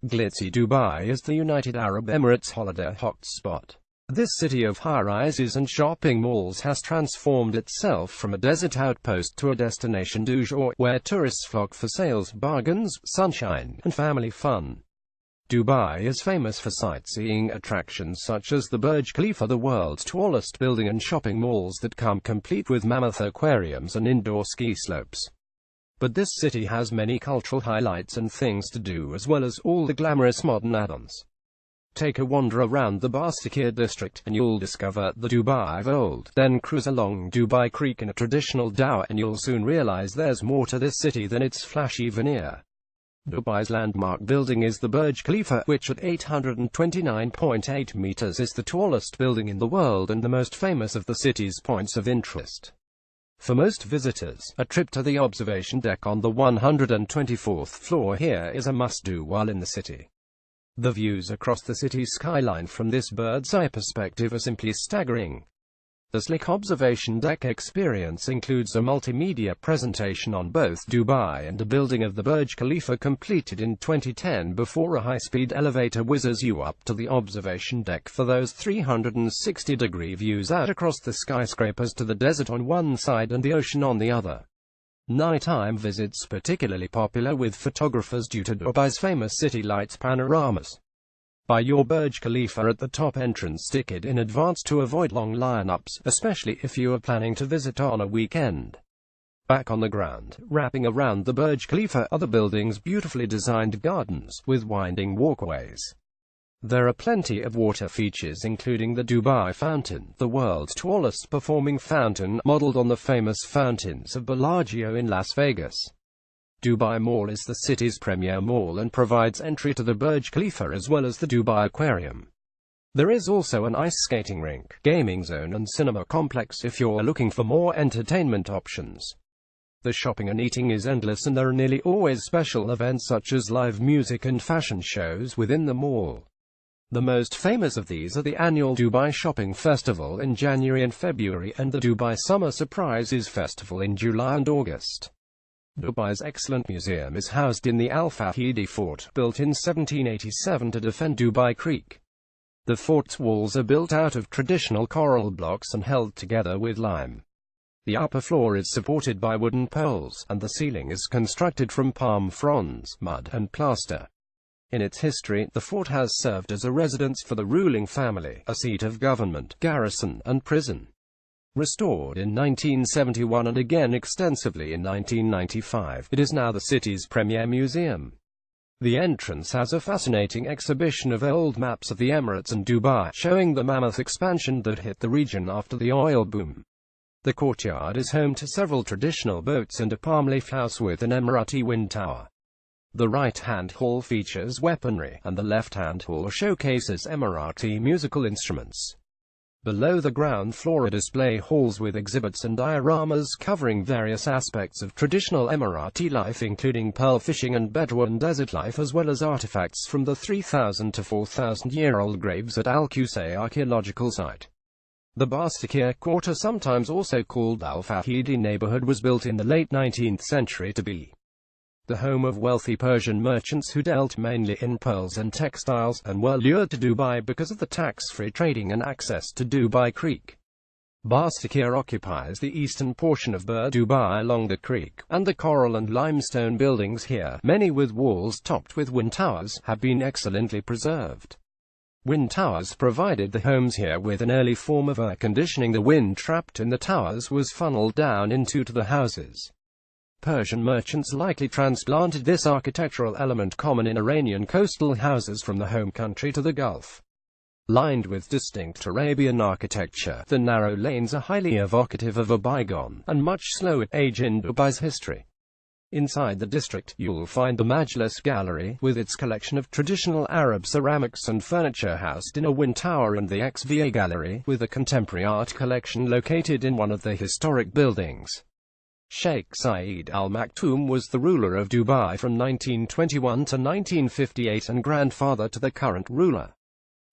Glitzy Dubai is the United Arab Emirates holiday hotspot. This city of high-rises and shopping malls has transformed itself from a desert outpost to a destination du jour, where tourists flock for sales, bargains, sunshine, and family fun. Dubai is famous for sightseeing attractions such as the Burj Khalifa, the world's tallest building, and shopping malls that come complete with mammoth aquariums and indoor ski slopes. But this city has many cultural highlights and things to do, as well as all the glamorous modern add-ons. Take a wander around the Bastakir district, and you'll discover the Dubai of old. Then cruise along Dubai Creek in a traditional dhow, and you'll soon realize there's more to this city than its flashy veneer. Dubai's landmark building is the Burj Khalifa, which at 829.8 meters is the tallest building in the world and the most famous of the city's points of interest. For most visitors, a trip to the observation deck on the 124th floor here is a must-do while in the city. The views across the city's skyline from this bird's-eye perspective are simply staggering. The slick observation deck experience includes a multimedia presentation on both Dubai and the building of the Burj Khalifa, completed in 2010, before a high-speed elevator whizzes you up to the observation deck for those 360-degree views out across the skyscrapers to the desert on one side and the ocean on the other. Nighttime visits particularly popular with photographers due to Dubai's famous city lights panoramas. Buy your Burj Khalifa at the top entrance ticket in advance to avoid long lineups, especially if you are planning to visit on a weekend. Back on the ground, wrapping around the Burj Khalifa, are the building's beautifully designed gardens, with winding walkways. There are plenty of water features, including the Dubai Fountain, the world's tallest performing fountain, modeled on the famous fountains of Bellagio in Las Vegas. Dubai Mall is the city's premier mall and provides entry to the Burj Khalifa as well as the Dubai Aquarium. There is also an ice skating rink, gaming zone and cinema complex if you're looking for more entertainment options. The shopping and eating is endless, and there are nearly always special events such as live music and fashion shows within the mall. The most famous of these are the annual Dubai Shopping Festival in January and February, and the Dubai Summer Surprises Festival in July and August. Dubai's excellent museum is housed in the Al Fahidi Fort, built in 1787 to defend Dubai Creek. The fort's walls are built out of traditional coral blocks and held together with lime. The upper floor is supported by wooden poles, and the ceiling is constructed from palm fronds, mud, and plaster. In its history, the fort has served as a residence for the ruling family, a seat of government, garrison, and prison. Restored in 1971 and again extensively in 1995, it is now the city's premier museum. The entrance has a fascinating exhibition of old maps of the Emirates and Dubai, showing the mammoth expansion that hit the region after the oil boom. The courtyard is home to several traditional boats and a palm leaf house with an Emirati wind tower. The right-hand hall features weaponry, and the left-hand hall showcases Emirati musical instruments. Below the ground floor are display halls with exhibits and dioramas covering various aspects of traditional Emirati life, including pearl fishing and Bedouin desert life, as well as artifacts from the 3,000 to 4,000-year-old graves at Al Qusay archaeological site. The Bastakir Quarter, sometimes also called Al Fahidi neighborhood, was built in the late 19th century to be the home of wealthy Persian merchants who dealt mainly in pearls and textiles, and were lured to Dubai because of the tax-free trading and access to Dubai Creek. Bastakir occupies the eastern portion of Dubai along the creek, and the coral and limestone buildings here, many with walls topped with wind towers, have been excellently preserved. Wind towers provided the homes here with an early form of air conditioning. The wind trapped in the towers was funneled down into the houses. Persian merchants likely transplanted this architectural element common in Iranian coastal houses from the home country to the Gulf. Lined with distinct Arabian architecture, the narrow lanes are highly evocative of a bygone, and much slower age in Dubai's history. Inside the district, you'll find the Majlis Gallery, with its collection of traditional Arab ceramics and furniture housed in a wind tower, and the XVA Gallery, with a contemporary art collection located in one of the historic buildings. Sheikh Saeed Al Maktoum was the ruler of Dubai from 1921 to 1958 and grandfather to the current ruler.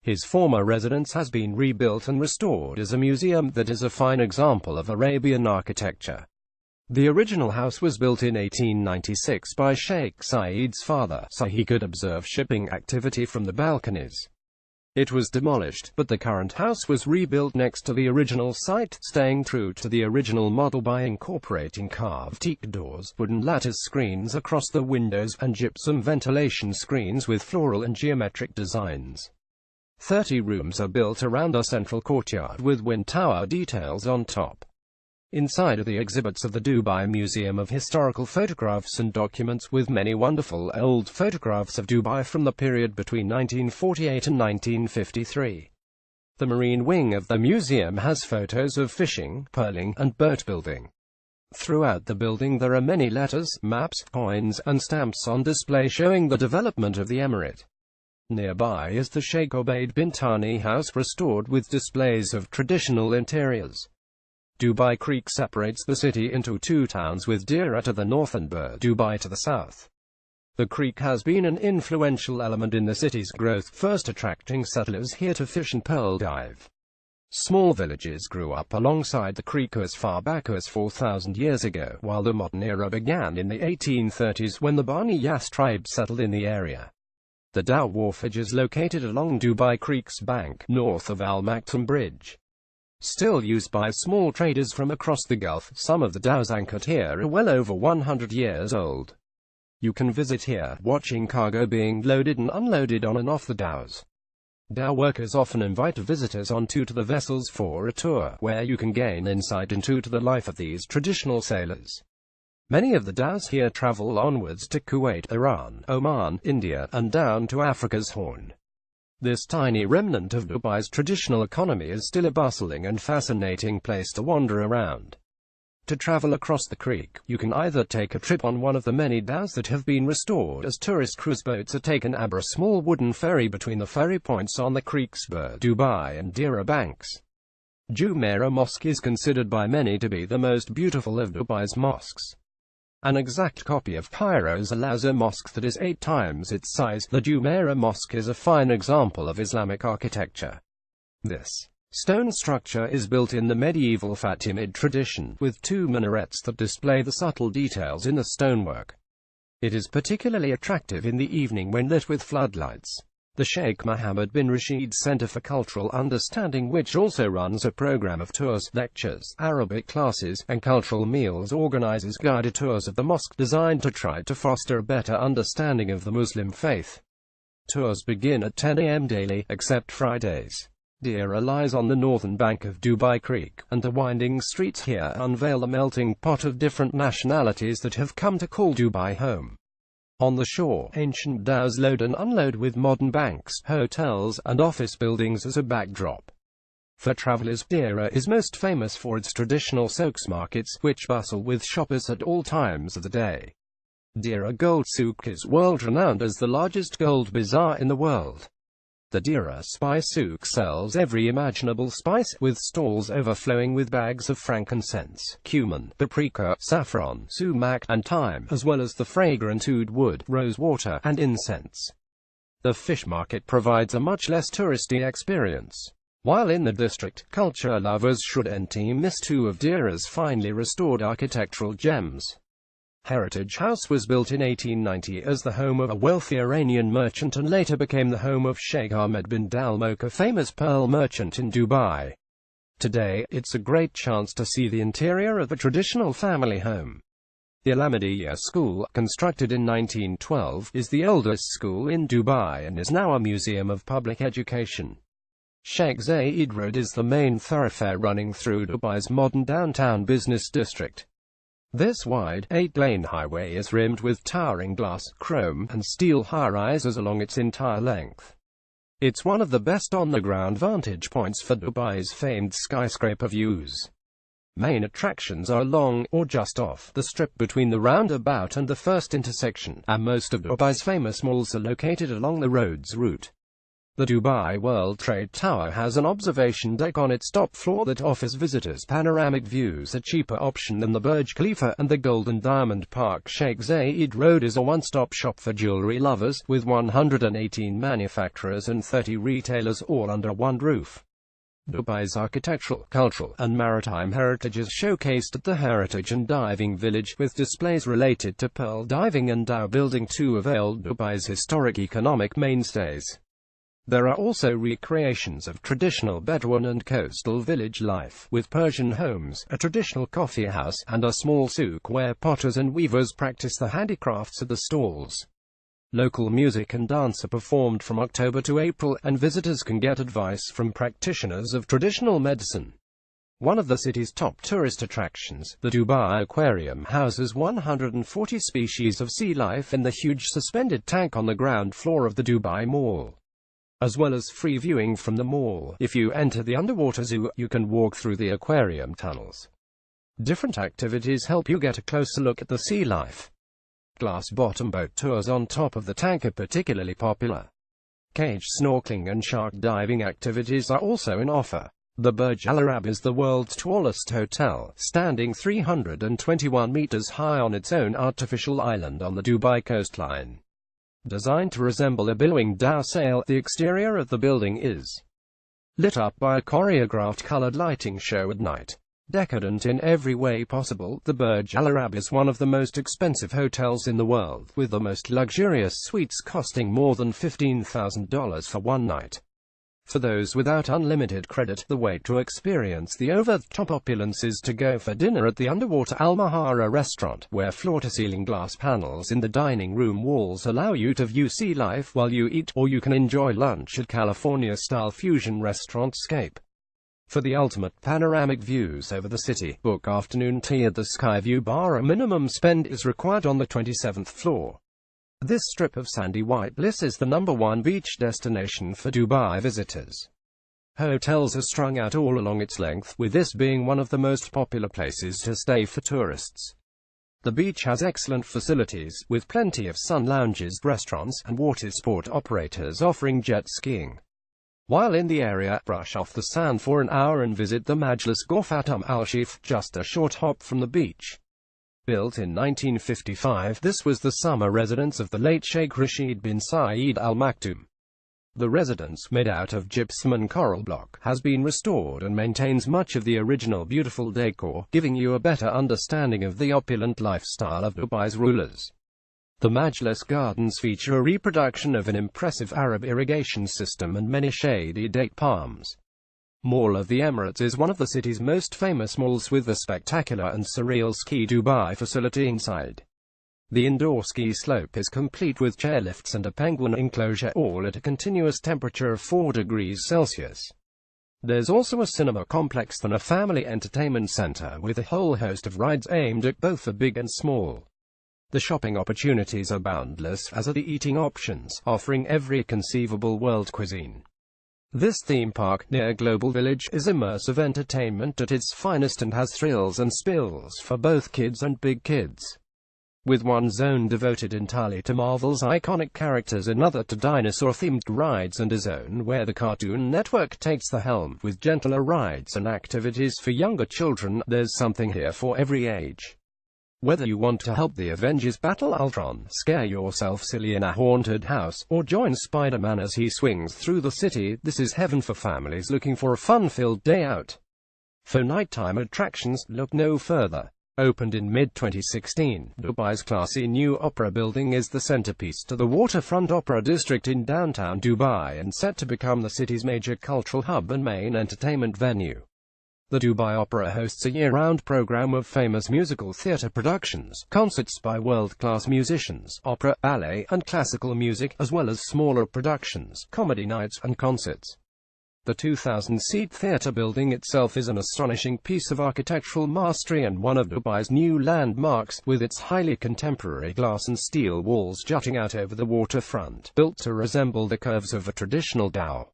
His former residence has been rebuilt and restored as a museum that is a fine example of Arabian architecture. The original house was built in 1896 by Sheikh Saeed's father, so he could observe shipping activity from the balconies. It was demolished, but the current house was rebuilt next to the original site, staying true to the original model by incorporating carved teak doors, wooden lattice screens across the windows, and gypsum ventilation screens with floral and geometric designs. 30 rooms are built around a central courtyard with wind tower details on top. Inside are the exhibits of the Dubai Museum of Historical Photographs and Documents, with many wonderful old photographs of Dubai from the period between 1948 and 1953. The marine wing of the museum has photos of fishing, pearling, and boat building. Throughout the building there are many letters, maps, coins, and stamps on display showing the development of the emirate. Nearby is the Sheikh Obaid bin Tani house, restored with displays of traditional interiors. Dubai Creek separates the city into two towns, with Deira to the north and Bur Dubai to the south. The creek has been an influential element in the city's growth, first attracting settlers here to fish and pearl dive. Small villages grew up alongside the creek as far back as 4,000 years ago, while the modern era began in the 1830s when the Bani Yas tribe settled in the area. The Dhow wharfage is located along Dubai Creek's bank, north of Al Maktoum Bridge. Still used by small traders from across the Gulf, some of the dhows anchored here are well over 100 years old. You can visit here, watching cargo being loaded and unloaded on and off the dhows. Dhow workers often invite visitors onto the vessels for a tour, where you can gain insight into the life of these traditional sailors. Many of the dhows here travel onwards to Kuwait, Iran, Oman, India, and down to Africa's Horn. This tiny remnant of Dubai's traditional economy is still a bustling and fascinating place to wander around. To travel across the creek, you can either take a trip on one of the many dhows that have been restored as tourist cruise boats are taken, or a small wooden ferry between the ferry points on the creek's Bur Dubai and Deira banks. Jumeirah Mosque is considered by many to be the most beautiful of Dubai's mosques. An exact copy of Cairo's Al-Azhar Mosque that is 8 times its size, the Jumeirah Mosque is a fine example of Islamic architecture. This stone structure is built in the medieval Fatimid tradition, with 2 minarets that display the subtle details in the stonework. It is particularly attractive in the evening when lit with floodlights. The Sheikh Mohammed bin Rashid Center for Cultural Understanding, which also runs a program of tours, lectures, Arabic classes, and cultural meals, organizes guided tours of the mosque designed to try to foster a better understanding of the Muslim faith. Tours begin at 10 a.m. daily, except Fridays. Deira lies on the northern bank of Dubai Creek, and the winding streets here unveil a melting pot of different nationalities that have come to call Dubai home. On the shore, ancient dhows load and unload with modern banks, hotels, and office buildings as a backdrop. For travelers, Deira is most famous for its traditional souks markets, which bustle with shoppers at all times of the day. Deira Gold Souk is world-renowned as the largest gold bazaar in the world. The Deira Spice Souk sells every imaginable spice, with stalls overflowing with bags of frankincense, cumin, paprika, saffron, sumac, and thyme, as well as the fragrant oud wood, rose water, and incense. The fish market provides a much less touristy experience. While in the district, culture lovers should miss 2 of Deira's finely restored architectural gems. Heritage House was built in 1890 as the home of a wealthy Iranian merchant and later became the home of Sheikh Ahmed bin Dalmouk, a famous pearl merchant in Dubai. Today, it's a great chance to see the interior of a traditional family home. The Al-Ahmadiyya School, constructed in 1912, is the oldest school in Dubai and is now a museum of public education. Sheikh Zayed Road is the main thoroughfare running through Dubai's modern downtown business district. This wide, 8-lane highway is rimmed with towering glass, chrome, and steel high-rises along its entire length. It's one of the best on-the-ground vantage points for Dubai's famed skyscraper views. Main attractions are along, or just off, the strip between the roundabout and the first intersection, and most of Dubai's famous malls are located along the road's route. The Dubai World Trade Tower has an observation deck on its top floor that offers visitors panoramic views, a cheaper option than the Burj Khalifa, and the Golden Diamond Park. Sheikh Zayed Road is a one-stop shop for jewelry lovers, with 118 manufacturers and 30 retailers all under one roof. Dubai's architectural, cultural, and maritime heritage is showcased at the Heritage and Diving Village, with displays related to pearl diving and dhow building, two of old Dubai's historic economic mainstays. There are also recreations of traditional Bedouin and coastal village life, with Persian homes, a traditional coffee house, and a small souk where potters and weavers practice the handicrafts at the stalls. Local music and dance are performed from October to April, and visitors can get advice from practitioners of traditional medicine. One of the city's top tourist attractions, the Dubai Aquarium, houses 140 species of sea life in the huge suspended tank on the ground floor of the Dubai Mall. As well as free viewing from the mall, if you enter the underwater zoo, you can walk through the aquarium tunnels. Different activities help you get a closer look at the sea life. Glass-bottom boat tours on top of the tank are particularly popular. Cage snorkeling and shark diving activities are also in offer. The Burj Al Arab is the world's tallest hotel, standing 321 meters high on its own artificial island on the Dubai coastline. Designed to resemble a billowing dhow sail, the exterior of the building is lit up by a choreographed colored lighting show at night. Decadent in every way possible, the Burj Al Arab is one of the most expensive hotels in the world, with the most luxurious suites costing more than $15,000 for one night. For those without unlimited credit, the way to experience the over-the-top opulence is to go for dinner at the underwater Al Mahara restaurant, where floor-to-ceiling glass panels in the dining room walls allow you to view sea life while you eat, or you can enjoy lunch at California-style fusion restaurant Scape. For the ultimate panoramic views over the city, book afternoon tea at the Skyview Bar. A minimum spend is required on the 27th floor. This strip of sandy white bliss is the #1 beach destination for Dubai visitors. Hotels are strung out all along its length, with this being one of the most popular places to stay for tourists. The beach has excellent facilities, with plenty of sun lounges, restaurants, and water sport operators offering jet skiing. While in the area, brush off the sand for an hour and visit the Majlis Ghurfat Al Sheikh, just a short hop from the beach. Built in 1955, this was the summer residence of the late Sheikh Rashid bin Saeed Al Maktoum. The residence, made out of gypsum and coral block, has been restored and maintains much of the original beautiful decor, giving you a better understanding of the opulent lifestyle of Dubai's rulers. The Majlis Gardens feature a reproduction of an impressive Arab irrigation system and many shady date palms. Mall of the Emirates is one of the city's most famous malls, with a spectacular and surreal Ski Dubai facility inside. The indoor ski slope is complete with chairlifts and a penguin enclosure, all at a continuous temperature of 4 degrees Celsius. There's also a cinema complex and a family entertainment center, with a whole host of rides aimed at both the big and small. The shopping opportunities are boundless, as are the eating options, offering every conceivable world cuisine. This theme park, near Global Village, is immersive entertainment at its finest and has thrills and spills for both kids and big kids. With one zone devoted entirely to Marvel's iconic characters, another to dinosaur-themed rides, and a zone where the Cartoon Network takes the helm, with gentler rides and activities for younger children, there's something here for every age. Whether you want to help the Avengers battle Ultron, scare yourself silly in a haunted house, or join Spider-Man as he swings through the city, this is heaven for families looking for a fun-filled day out. For nighttime attractions, look no further. Opened in mid-2016, Dubai's classy new opera building is the centerpiece to the waterfront opera district in downtown Dubai, and set to become the city's major cultural hub and main entertainment venue. The Dubai Opera hosts a year-round program of famous musical theatre productions, concerts by world-class musicians, opera, ballet, and classical music, as well as smaller productions, comedy nights, and concerts. The 2,000-seat theatre building itself is an astonishing piece of architectural mastery and one of Dubai's new landmarks, with its highly contemporary glass and steel walls jutting out over the waterfront, built to resemble the curves of a traditional dhow.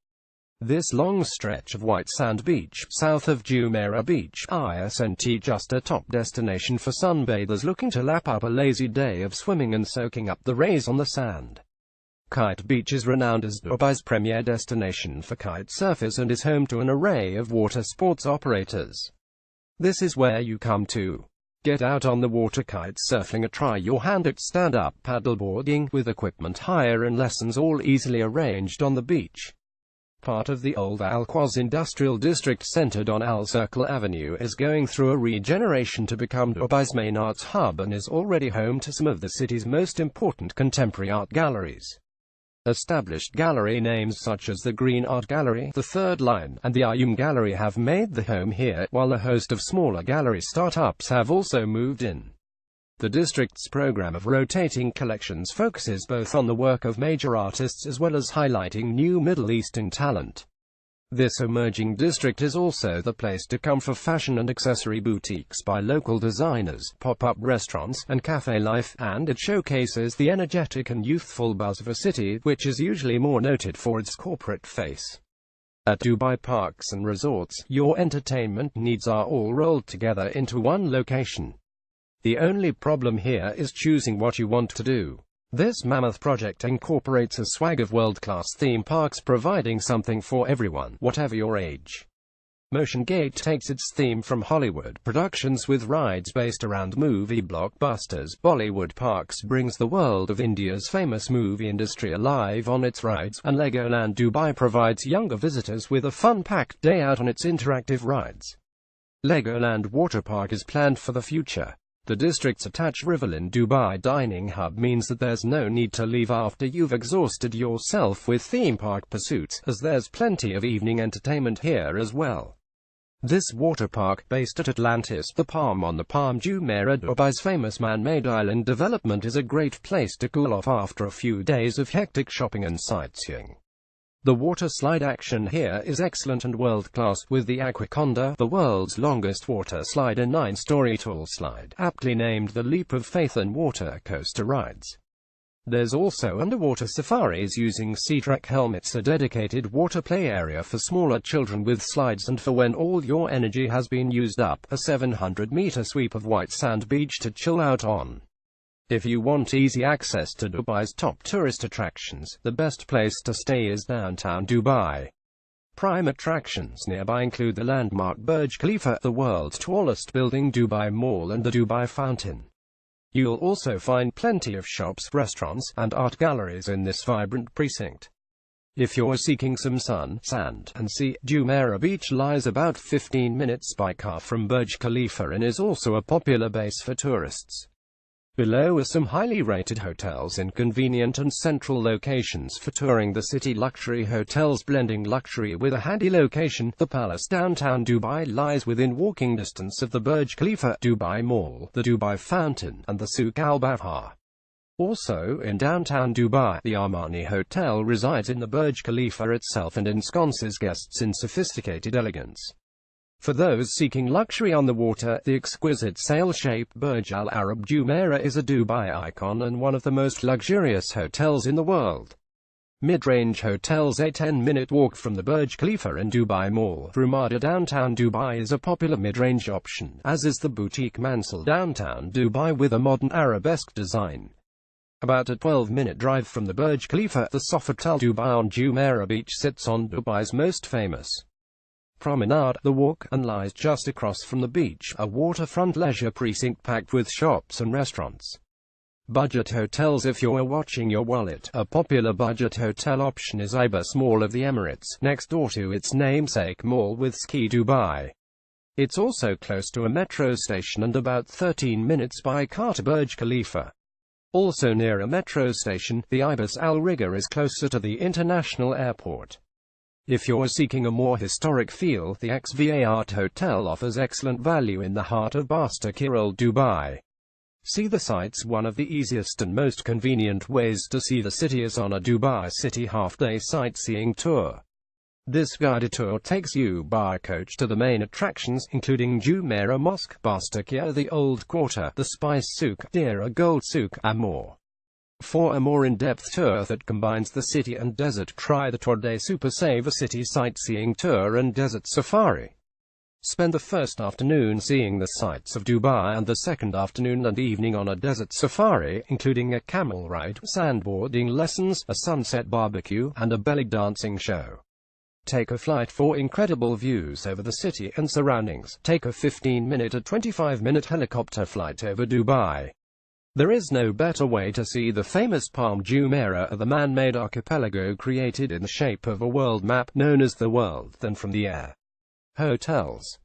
This long stretch of white sand beach, south of Jumeirah Beach, isn't just a top destination for sunbathers looking to lap up a lazy day of swimming and soaking up the rays on the sand. Kite Beach is renowned as Dubai's premier destination for kite surfers and is home to an array of water sports operators. This is where you come to get out on the water, kite surfing, or try your hand at stand-up paddleboarding, with equipment hire and lessons all easily arranged on the beach. Part of the old Al Quoz industrial district centered on Al Circle Avenue is going through a regeneration to become Dubai's main arts hub and is already home to some of the city's most important contemporary art galleries. Established gallery names such as the Green Art Gallery, the Third Line, and the Ayum Gallery have made the home here, while a host of smaller gallery startups have also moved in. The district's program of rotating collections focuses both on the work of major artists as well as highlighting new Middle Eastern talent. This emerging district is also the place to come for fashion and accessory boutiques by local designers, pop-up restaurants, and cafe life, and it showcases the energetic and youthful buzz of a city which is usually more noted for its corporate face. At Dubai Parks and Resorts, your entertainment needs are all rolled together into one location. The only problem here is choosing what you want to do. This mammoth project incorporates a swag of world-class theme parks providing something for everyone, whatever your age. Motion Gate takes its theme from Hollywood productions with rides based around movie blockbusters. Bollywood Parks brings the world of India's famous movie industry alive on its rides, and Legoland Dubai provides younger visitors with a fun-packed day out on its interactive rides. Legoland Water Park is planned for the future. The district's attached Riverland Dubai dining hub means that there's no need to leave after you've exhausted yourself with theme park pursuits, as there's plenty of evening entertainment here as well. This water park, based at Atlantis, the Palm on the Palm Jumeirah, Dubai's famous man-made island development, is a great place to cool off after a few days of hectic shopping and sightseeing. The water slide action here is excellent and world-class, with the Aquaconda, the world's longest water slide, a 9-story tall slide, aptly named the Leap of Faith, and water coaster rides. There's also underwater safaris using SeaTrack helmets, a dedicated water play area for smaller children with slides, and for when all your energy has been used up, a 700-meter sweep of white sand beach to chill out on. If you want easy access to Dubai's top tourist attractions, the best place to stay is downtown Dubai. Prime attractions nearby include the landmark Burj Khalifa, the world's tallest building, Dubai Mall, and the Dubai Fountain. You'll also find plenty of shops, restaurants, and art galleries in this vibrant precinct. If you're seeking some sun, sand, and sea, Jumeirah Beach lies about 15 minutes by car from Burj Khalifa and is also a popular base for tourists. Below are some highly rated hotels in convenient and central locations for touring the city. Luxury hotels blending luxury with a handy location. The Palace downtown Dubai lies within walking distance of the Burj Khalifa, Dubai Mall, the Dubai Fountain, and the Souk Al Bahar. Also in downtown Dubai, the Armani Hotel resides in the Burj Khalifa itself and ensconces guests in sophisticated elegance. For those seeking luxury on the water, the exquisite sail-shaped Burj Al Arab Jumeirah is a Dubai icon and one of the most luxurious hotels in the world. Mid-range hotels, a 10-minute walk from the Burj Khalifa and Dubai Mall. Ramada downtown Dubai is a popular mid-range option, as is the boutique Mansal downtown Dubai with a modern arabesque design. About a 12-minute drive from the Burj Khalifa, the Sofitel Dubai on Jumeirah Beach sits on Dubai's most famous promenade, the walk, and lies just across from the beach, a waterfront leisure precinct packed with shops and restaurants. Budget hotels. If you're watching your wallet, a popular budget hotel option is Ibis Mall of the Emirates, next door to its namesake mall with Ski Dubai. It's also close to a metro station and about 13 minutes by car to Burj Khalifa. Also near a metro station, the Ibis Al Riga is closer to the international airport. If you're seeking a more historic feel, the XVA Art Hotel offers excellent value in the heart of Basta Kirol, Dubai. See the sights. One of the easiest and most convenient ways to see the city is on a Dubai City half-day sightseeing tour. This guided tour takes you by coach to the main attractions, including Jumeirah Mosque, Basta Kir, the Old Quarter, the Spice Souk, Dera Gold Souk, and more. For a more in-depth tour that combines the city and desert, try the Tour de Super Save, a city sightseeing tour and desert safari. Spend the first afternoon seeing the sights of Dubai and the second afternoon and evening on a desert safari, including a camel ride, sandboarding lessons, a sunset barbecue, and a belly dancing show. Take a flight for incredible views over the city and surroundings. Take a 15-minute or 25-minute helicopter flight over Dubai. There is no better way to see the famous Palm Jumeirah, the man-made archipelago created in the shape of a world map, known as the world, than from the air. Hotels.